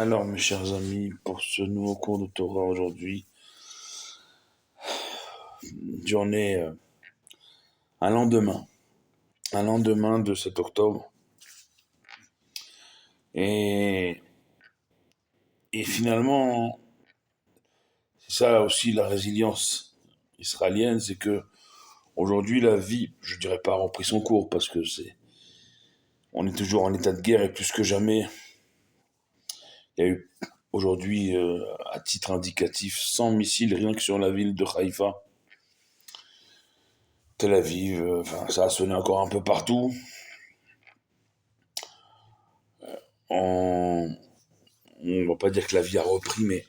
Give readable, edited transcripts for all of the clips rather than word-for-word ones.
Alors, mes chers amis, pour ce nouveau cours de Torah aujourd'hui, j'en ai un lendemain, un lendemain de cet octobre. Et, et finalement, c'est ça aussi la résilience israélienne, c'est que aujourd'hui la vie, je dirais pas a repris son cours parce que on est toujours en état de guerre et plus que jamais, il y a eu aujourd'hui, à titre indicatif, 100 missiles rien que sur la ville de Haïfa. Tel Aviv, enfin, ça a sonné encore un peu partout. On ne va pas dire que la vie a repris, mais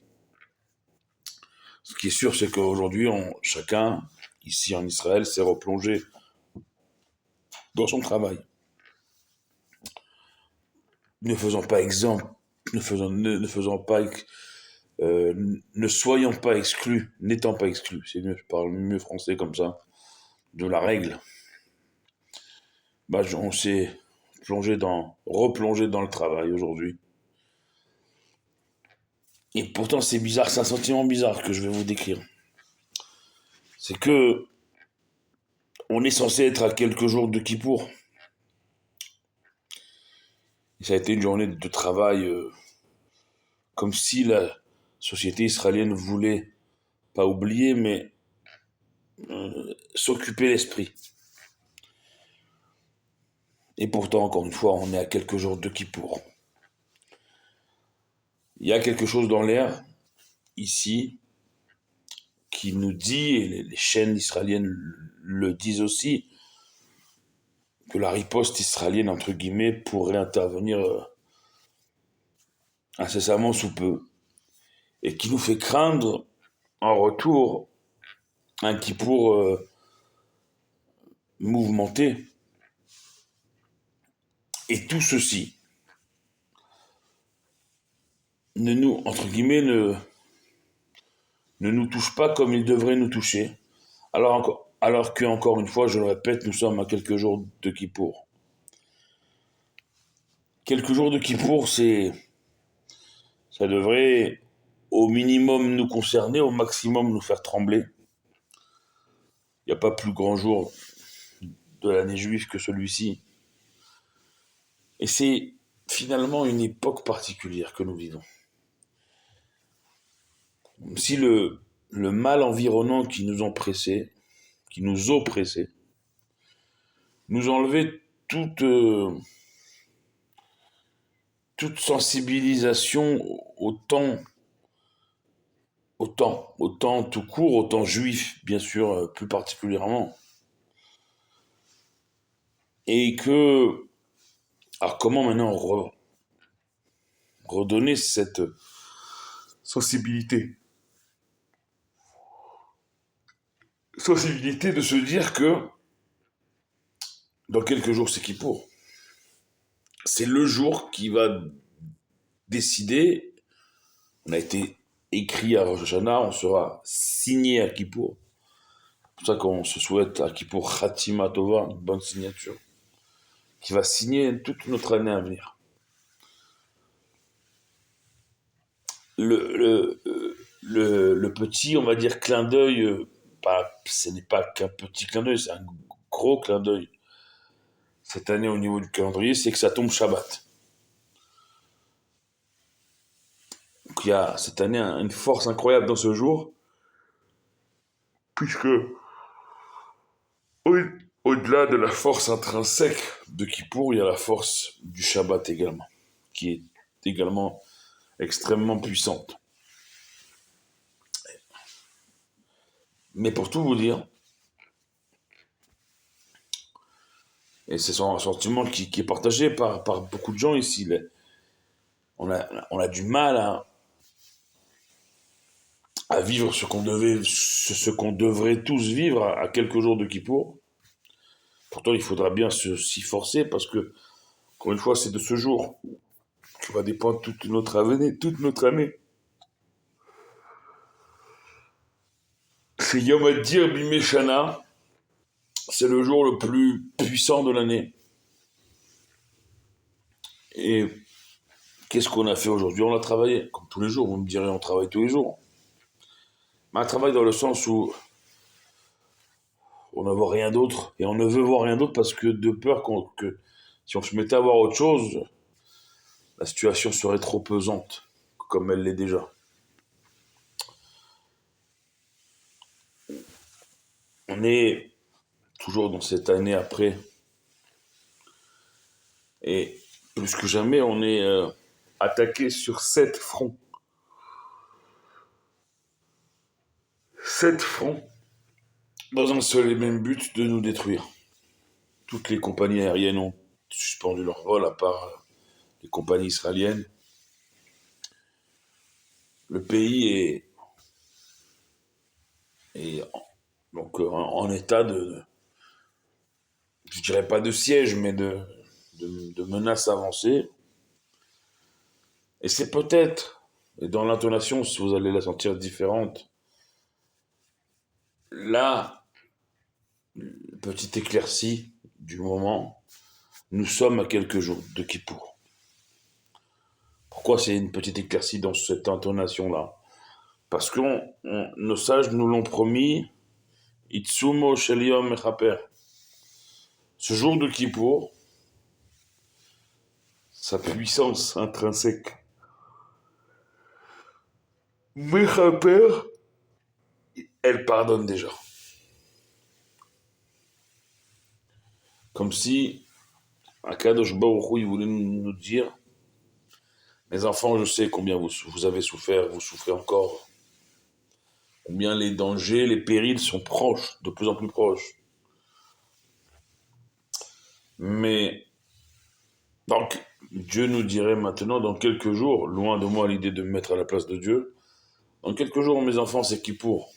ce qui est sûr, c'est qu'aujourd'hui, chacun, ici en Israël, s'est replongé dans son travail. Ne faisons pas exemple, ne faisons pas, ne soyons pas exclus, n'étant pas exclus, c'est mieux, je parle mieux français comme ça, de la règle. On s'est replongé dans le travail aujourd'hui. Et pourtant, c'est bizarre, c'est un sentiment bizarre que je vais vous décrire. C'est que on est censé être à quelques jours de Kippour. Et ça a été une journée de travail comme si la société israélienne voulait, pas oublier, mais s'occuper l'esprit. Et pourtant, encore une fois, on est à quelques jours de Kippour. Il y a quelque chose dans l'air, ici, qui nous dit, et les chaînes israéliennes le disent aussi, que la riposte israélienne, entre guillemets, pourrait intervenir incessamment sous peu, et qui nous fait craindre, en retour, un Kippour mouvementé. Et tout ceci ne nous, entre guillemets, ne nous touche pas comme il devrait nous toucher. Alors que, encore une fois, je le répète, nous sommes à quelques jours de Kippour. Quelques jours de Kippour, ça devrait au minimum nous concerner, au maximum nous faire trembler. Il n'y a pas plus grand jour de l'année juive que celui-ci. Et c'est finalement une époque particulière que nous vivons. Si le mal environnant qui nous oppressait, nous enlevait toute sensibilisation au temps tout court, au temps juif, bien sûr, plus particulièrement. Et que, alors comment maintenant redonner cette sensibilité? Sensibilité de se dire que dans quelques jours, c'est Kippour. C'est le jour qui va décider. On a été écrit à Rosh Hashanah, on sera signé à Kippour. C'est pour ça qu'on se souhaite à Kippour Khatima Tova, une bonne signature, qui va signer toute notre année à venir. Le petit, on va dire, clin d'œil, ce n'est pas qu'un petit clin d'œil, c'est un gros clin d'œil. Cette année, au niveau du calendrier, c'est que ça tombe Shabbat. Donc il y a cette année une force incroyable dans ce jour, puisque au-delà de la force intrinsèque de Kippour, il y a la force du Shabbat également, qui est également extrêmement puissante. Mais pour tout vous dire, et c'est un sentiment qui est partagé par beaucoup de gens ici, on a du mal à vivre ce qu'on devrait tous vivre à quelques jours de Kippour. Pourtant, il faudra bien s'y forcer parce que, encore une fois, c'est de ce jour que va dépendre toute notre année. C'est Yom Hadir Bimei Shana, c'est le jour le plus puissant de l'année. Et Qu'est-ce qu'on a fait aujourd'hui? On a travaillé, comme tous les jours. Vous me direz, on travaille tous les jours. Mais un travail dans le sens où on ne voit rien d'autre. Et on ne veut voir rien d'autre parce que de peur que si on se mettait à voir autre chose, la situation serait trop pesante, comme elle l'est déjà. On est toujours dans cette année après. Et plus que jamais, on est attaqué sur 7 fronts. 7 fronts dans un seul et même but de nous détruire. Toutes les compagnies aériennes ont suspendu leur vol, à part les compagnies israéliennes. Le pays est donc en état je dirais pas de siège, mais de menace avancée. Et c'est peut-être, et dans l'intonation, si vous allez la sentir différente, la petite éclaircie du moment, nous sommes à quelques jours de Kippour. Pourquoi c'est une petite éclaircie dans cette intonation-là? Parce que nos sages nous l'ont promis, Itsumo Shel Yom Mechaper. Ce jour de Kippour, sa puissance intrinsèque, Mechaper, elle pardonne déjà. Comme si Akadosh Baruch Hu, il voulait nous dire, mes enfants, je sais combien vous avez souffert, vous souffrez encore, combien les dangers, les périls sont proches, de plus en plus proches. Mais donc, Dieu nous dirait maintenant, dans quelques jours, loin de moi l'idée de me mettre à la place de Dieu, dans quelques jours, mes enfants, c'est Kippour.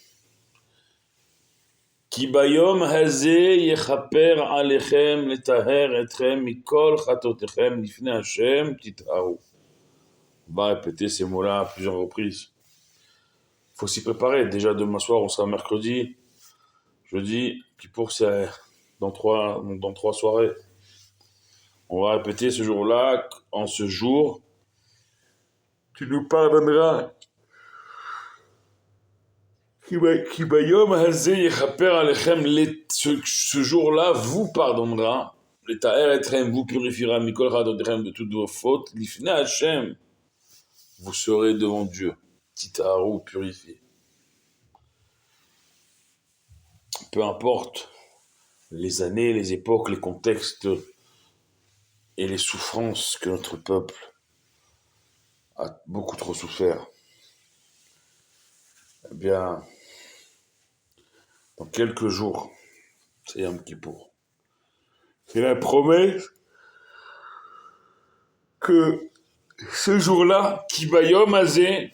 Ki bayom hazeh yechaper alechem letaher etrem mikol chatotechem lifnei Hashem titaru. On va répéter ces mots-là à plusieurs reprises. Il faut s'y préparer. Déjà, demain soir, on sera mercredi. Jeudi, Kippour, c'est dans trois soirées. On va répéter ce jour-là, en ce jour, tu nous pardonneras. Ce jour-là vous pardonnera. Vous purifiera de toutes vos fautes. L'ifnei Hashem, vous serez devant Dieu. Titaru, purifié. Peu importe les années, les époques, les contextes et les souffrances que notre peuple a beaucoup trop souffert. Eh bien, dans quelques jours, c'est Yom Kippour. C'est la promesse que ce jour-là, Kibayom Azé,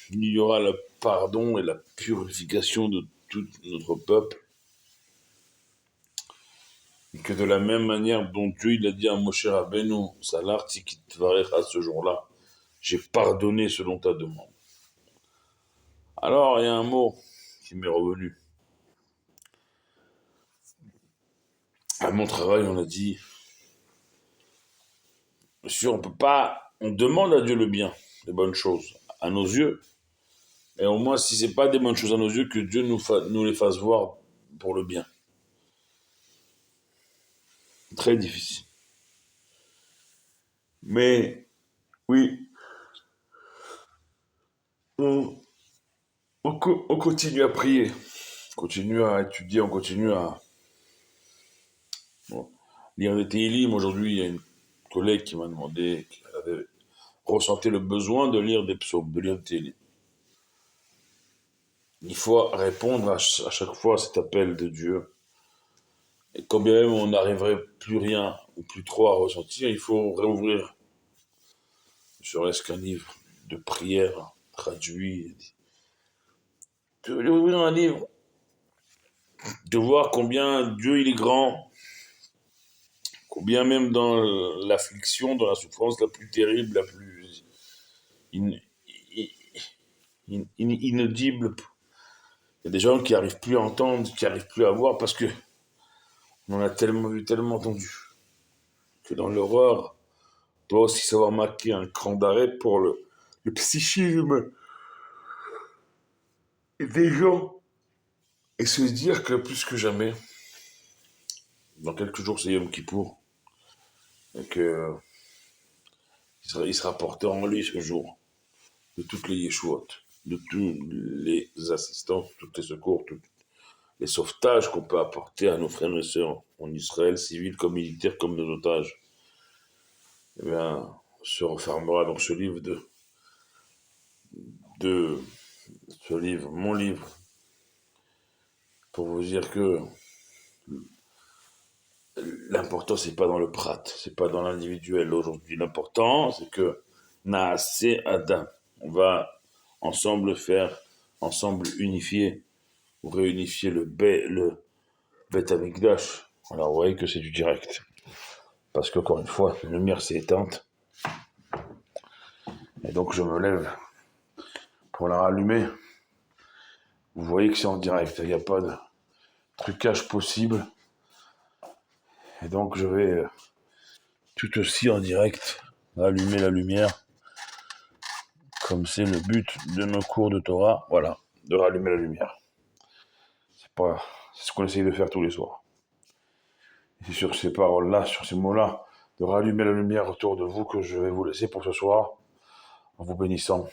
il y aura le pardon et la purification de tout notre peuple. Et que de la même manière dont Dieu il a dit à Moshe Rabbeinu, Salar Tikitvarech, à ce jour-là, j'ai pardonné selon ta demande. Alors, il y a un mot qui m'est revenu. À mon travail, on a dit, monsieur, on peut pas, on demande à Dieu le bien, les bonnes choses, à nos yeux. Et au moins, si c'est pas des bonnes choses à nos yeux, que Dieu nous les fasse voir pour le bien. Très difficile. Mais, oui, on continue à prier, on continue à étudier, on continue à lire des Télim. Aujourd'hui, il y a une collègue qui m'a demandé, qu'elle avait ressenti le besoin de lire des psaumes, de lire des Télim. Il faut répondre à chaque fois à cet appel de Dieu. Et quand bien même on n'arriverait plus rien ou plus trop à ressentir, il faut réouvrir, ne serait-ce qu'un livre de prière traduit. De réouvrir un livre, de voir combien Dieu il est grand, combien même dans l'affliction, dans la souffrance la plus terrible, la plus inaudible. Il y a des gens qui n'arrivent plus à entendre, qui n'arrivent plus à voir parce que on en a tellement vu, tellement entendu, que dans l'horreur doit aussi savoir marquer un cran d'arrêt pour le psychisme des gens et se dire que plus que jamais, dans quelques jours, c'est Yom Kippour, et que il sera porté en lui ce jour de toutes les Yeshuot, de tous les assistances, tous les secours, tous les sauvetages qu'on peut apporter à nos frères et sœurs en Israël, civils comme militaires, comme nos otages. Eh bien, se refermera dans ce livre de ce livre, mon livre, pour vous dire que l'important c'est pas dans le prat, c'est pas dans l'individuel aujourd'hui. L'important c'est que Naase Adam, on va ensemble faire, ensemble unifier ou réunifier le Bet Amikdash. Alors vous voyez que c'est du direct, parce qu'encore une fois, la lumière s'est éteinte et donc je me lève pour la rallumer. Vous voyez que c'est en direct, il n'y a pas de trucage possible. Et donc je vais tout aussi en direct rallumer la lumière, comme c'est le but de nos cours de Torah, voilà, de rallumer la lumière. C'est ce qu'on essaye de faire tous les soirs. Et c'est sur ces paroles-là, sur ces mots-là, de rallumer la lumière autour de vous que je vais vous laisser pour ce soir, en vous bénissant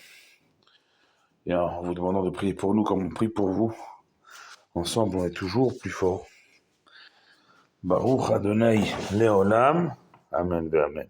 et en vous demandant de prier pour nous comme on prie pour vous. Ensemble, on est toujours plus fort. Baruch Adonai Leolam. Amen ve Amen.